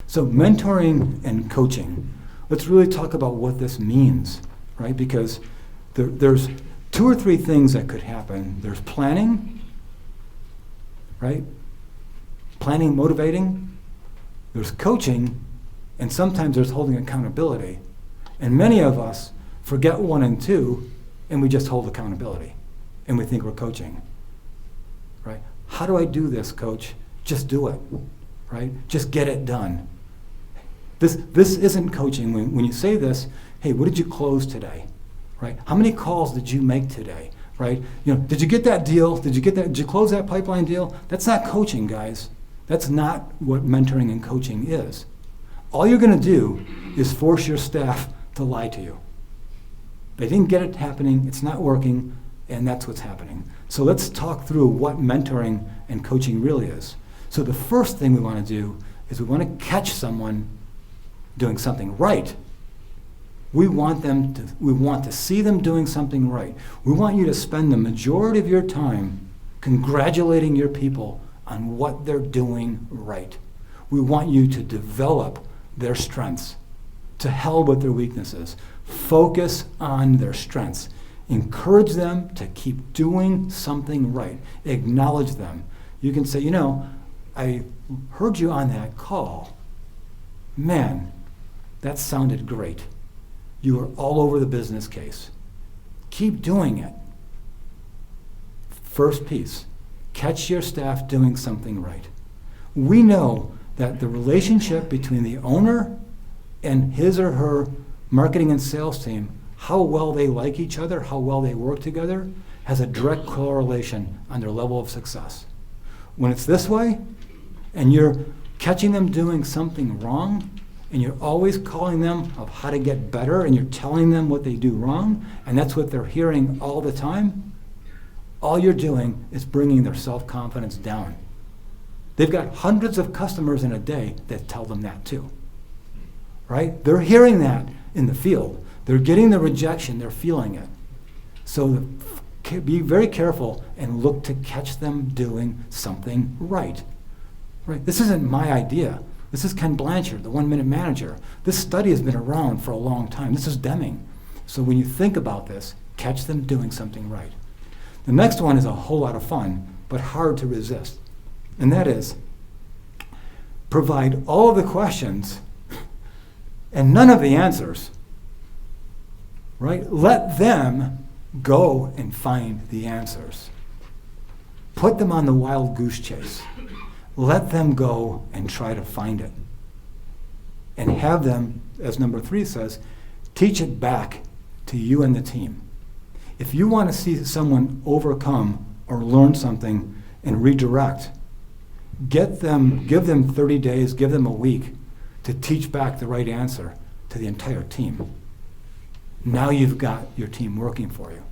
So mentoring and coaching, let's really talk about what this means, right? Because there's 2 or 3 things that could happen. There's planning, right? Planning, motivating. There's coaching, and sometimes there's holding accountability. And many of us forget 1 and 2, and we just hold accountability, and we think we're coaching, right? How do I do this, coach? Just do it, right? Just get it done. This isn't coaching. When you say this, hey, what did you close today, right? How many calls did you make today, right? Did you get that deal? Did you close that pipeline deal? That's not coaching, guys. That's not what mentoring and coaching is. All you're going to do is force your staff to lie to you. They didn't get it happening, it's not working, and that's what's happening. So let's talk through what mentoring and coaching really is. So the first thing we want to do is we want to catch someone doing something right. We want to see them doing something right. We want you to spend the majority of your time congratulating your people on what they're doing right. We want you to develop their strengths. To hell with their weaknesses. Focus on their strengths. Encourage them to keep doing something right. Acknowledge them. You can say, I heard you on that call. Man, that sounded great. You were all over the business case. Keep doing it. First piece, catch your staff doing something right. We know that the relationship between the owner and his or her marketing and sales team, how well they like each other, how well they work together, has a direct correlation on their level of success. When it's this way, and you're catching them doing something wrong, and you're always calling them of how to get better, and you're telling them what they do wrong, and that's what they're hearing all the time, all you're doing is bringing their self-confidence down. They've got hundreds of customers in a day that tell them that too, right? They're hearing that in the field. They're getting the rejection, they're feeling it. So be very careful and look to catch them doing something right. Right? This isn't my idea. This is Ken Blanchard, the 1 Minute Manager. This study has been around for a long time. This is Deming. So when you think about this, catch them doing something right. The next one is a whole lot of fun, but hard to resist. And that is, provide all of the questions and none of the answers. Right? Let them go and find the answers. Put them on the wild goose chase. Let them go and try to find it. And have them, as number 3 says, teach it back to you and the team. If you want to see someone overcome or learn something and redirect, give them 30 days, give them a week to teach back the right answer to the entire team. Now you've got your team working for you.